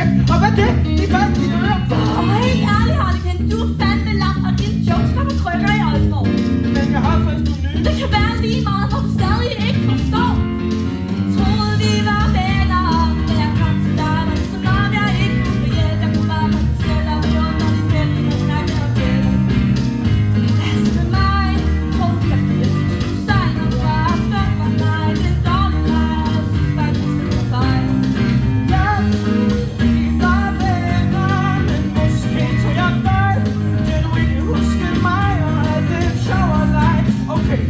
væk. Og hvad det? Det gør dine ører. Helt ærligt, Harlekin, du er fandme lam, og dine jokes kommer krykker i Aalborg. Men jeg har faktisk nogle nye. Det kan være lige meget, når du stadig ikke forstår. Troede vi var venner, da jeg kom til dig, var det som om jeg ikke kunne få hjælp. Jeg kunne bare mig selv og låne, når de kendte mig snakke om det. Hvad med mig? Tror du virkelig, jeg synes, du sej, når du er skønt for mig? Det er dårlig leg, og jeg synes faktisk, det er fejl. Ja, vi var venner, men måske tog jeg fejl. Kan du ikke huske mig, og er det sjov og leg? Okay,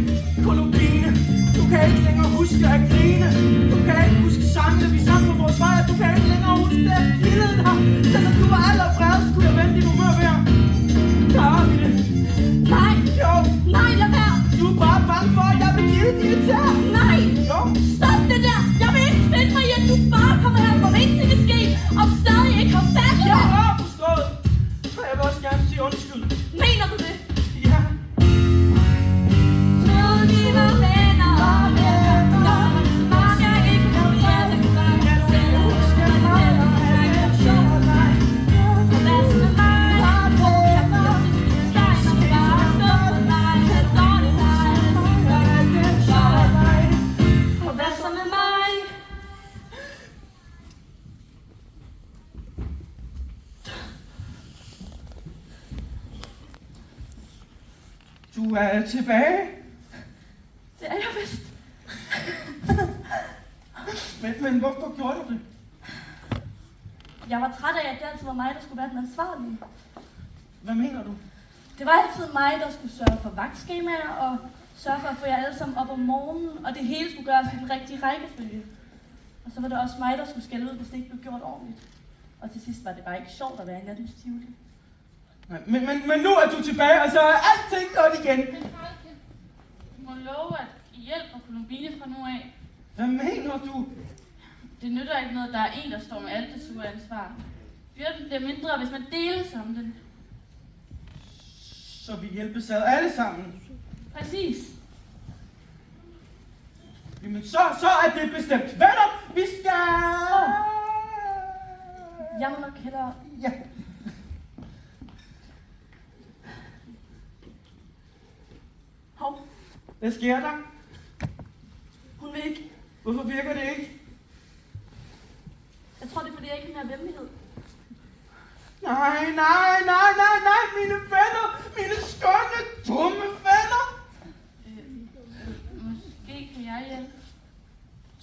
Columbine, du kan ikke længere huske at grine. Du kan ikke huske sangene, vi sang på vores vej. Du kan ikke længere huske det, jeg kildede dig. Selvom du var allerfredest, kunne jeg vende dit humør ved at klare det. Nej, Jo, nej, lad være. du er bare bange for, at jeg vil give dine tæer. Nej, Jo, stop det der. Jeg vil ikke finde mig i, at du bare kommer her, hvor ingenting kan ske, og du stadig ikke har fattet jeg det. har forstået. Og jeg vil også gerne sige undskyld. Mener du det? Ja. Troede vi var venner, og det var som om jeg ikke kunne hjælpe. Jeg kunne bare mig selv og huske mig, og snakke om sjov og leg. Og hvad så med mig? Jeg synes, du er sej, når du bare er skønt for mig. Det er dårlig leg, og jeg synes, det er sjov og leg. Og hvad så med mig? Du er tilbage. Det er jeg vist. Men hvorfor gjorde du det? Jeg var træt af, at det altid var mig, der skulle være den ansvarlige. Hvad mener du? Det var altid mig, der skulle sørge for vagtskemaer og sørge for at få jer alle sammen op om morgenen, og det hele skulle gøres i den rigtige rækkefølge. Og så var det også mig, der skulle skælde ud, hvis det ikke blev gjort ordentligt. Og til sidst var det bare ikke sjovt at være i nattens Tivoli. Nej, men nu er du tilbage, og så er alting godt igen. Men Harlekin, du må love, at I hjælper Columbine fra nu af. Hvad mener du? Det nytter ikke noget, der er en, der står med alt det sure ansvar. Byrden bliver mindre, hvis man deles om den. Så vi hjælpes ad alle sammen. Præcis. Jamen så er det bestemt. Venner, vi skal... Jeg må nok hellere... Ja. Hov, Hvad sker der? hun vil ikke. Hvorfor virker det ikke? Jeg tror, det er, fordi jeg ikke har mere venlighed. Nej, mine venner! Mine skønne, dumme venner! Måske kan jeg hjælpe.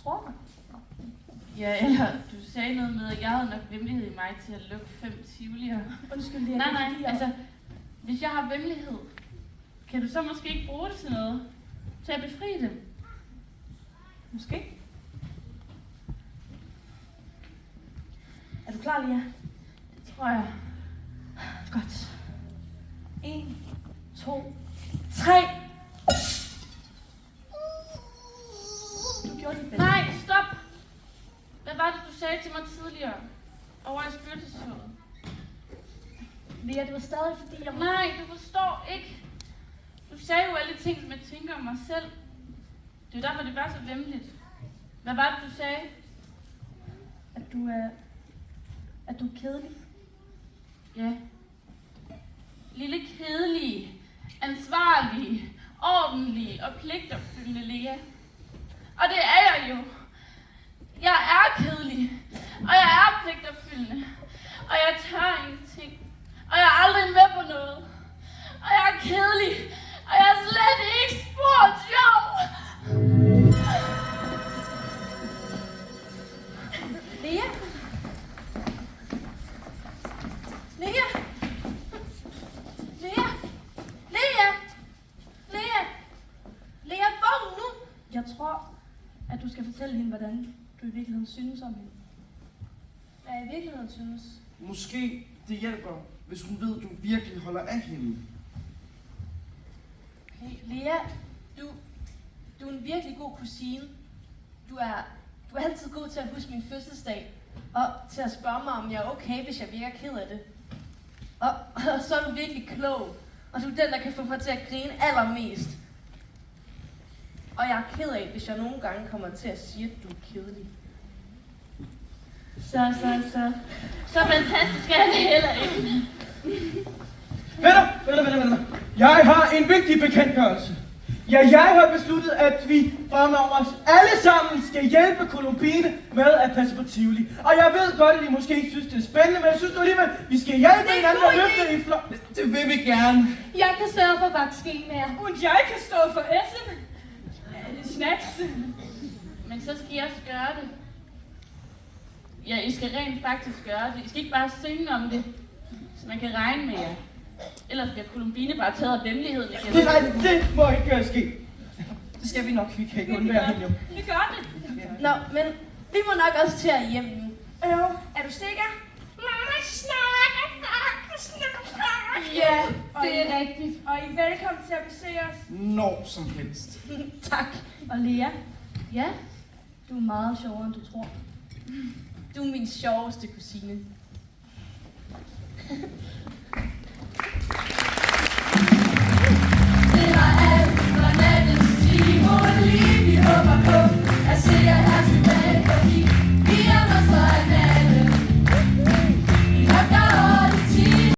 Tror du? Ja, eller du sagde noget med, at jeg havde nok venlighed i mig til at lukke 5 tivolier. Undskyld, det er Nej, ikke, fordi jeg... altså, hvis jeg har venlighed, kan du så måske ikke bruge det til noget? Til at befri dem? Måske. Er du klar, Lia? Det tror jeg. Godt. 1, 2, 3. Du gjorde dit bedste. Nej, stop! Hvad var det, du sagde til mig tidligere? Over i spyrtestoget? Lia, det var stadig fordi, jeg... Nej, du forstår ikke. Du sagde jo alle ting, som jeg tænker om mig selv. Det er jo derfor, det var så vemmeligt. Hvad var det, du sagde? At du er kedelig. Ja. Lille kedelige, ansvarlige, ordentlige og pligtopfyldende Lea. Og det er jeg jo. Jeg er kedelig, og jeg er pligtopfyldende, og jeg tør ingenting, og jeg er aldrig med på noget. Og jeg er kedelig, og jeg er slet ikke spor sjov. Lea? Lea? Lea? Lea? Lea? Lea, vågn nu! Jeg tror, at du skal fortælle hende, hvordan du i virkeligheden synes om hende. Hvad jeg i virkeligheden synes. Måske det hjælper, hvis hun ved, at du virkelig holder af hende. Hey, Lea, du er en virkelig god kusine. Du er altid god til at huske min fødselsdag, og til at spørge mig, om jeg er okay, hvis jeg virker ked af det. Og så er du virkelig klog, og du er den, der kan få mig til at grine allermest. Og jeg er ked af, hvis jeg nogle gange kommer til at sige, at du er kedelig. Så fantastisk er det heller ikke. Venner. Jeg har en vigtig bekendtgørelse. Ja, jeg har besluttet, at vi fremover alle sammen skal hjælpe Columbine med at passe på Tivoli. Og jeg ved godt, at I måske ikke synes, det er spændende, men jeg synes nu alligevel, vi skal hjælpe hinanden og løfte i flok. Det vil vi gerne. Jeg kan sørge for vagtskemaer. Og jeg kan stå for S'en. Snacks. Men så skal I også gøre det. Ja, I skal rent faktisk gøre det. I skal ikke bare synge om det, så man kan regne med jer. Ellers bliver Columbine bare taget af hemmeligheden igen. Nej, det må ikke ske. Det skal vi nok, vi kan ikke undvære hende jo. Vi gør det. Nå, men vi må nok også til at hjem nu. Er du sikker? Mamma snakker. Ja, det er rigtigt. Og I er velkommen til at besøge os. Når som helst. Tak. Og Lea? Ja? Du er meget sjovere, end du tror. Du er min sjoveste kusine.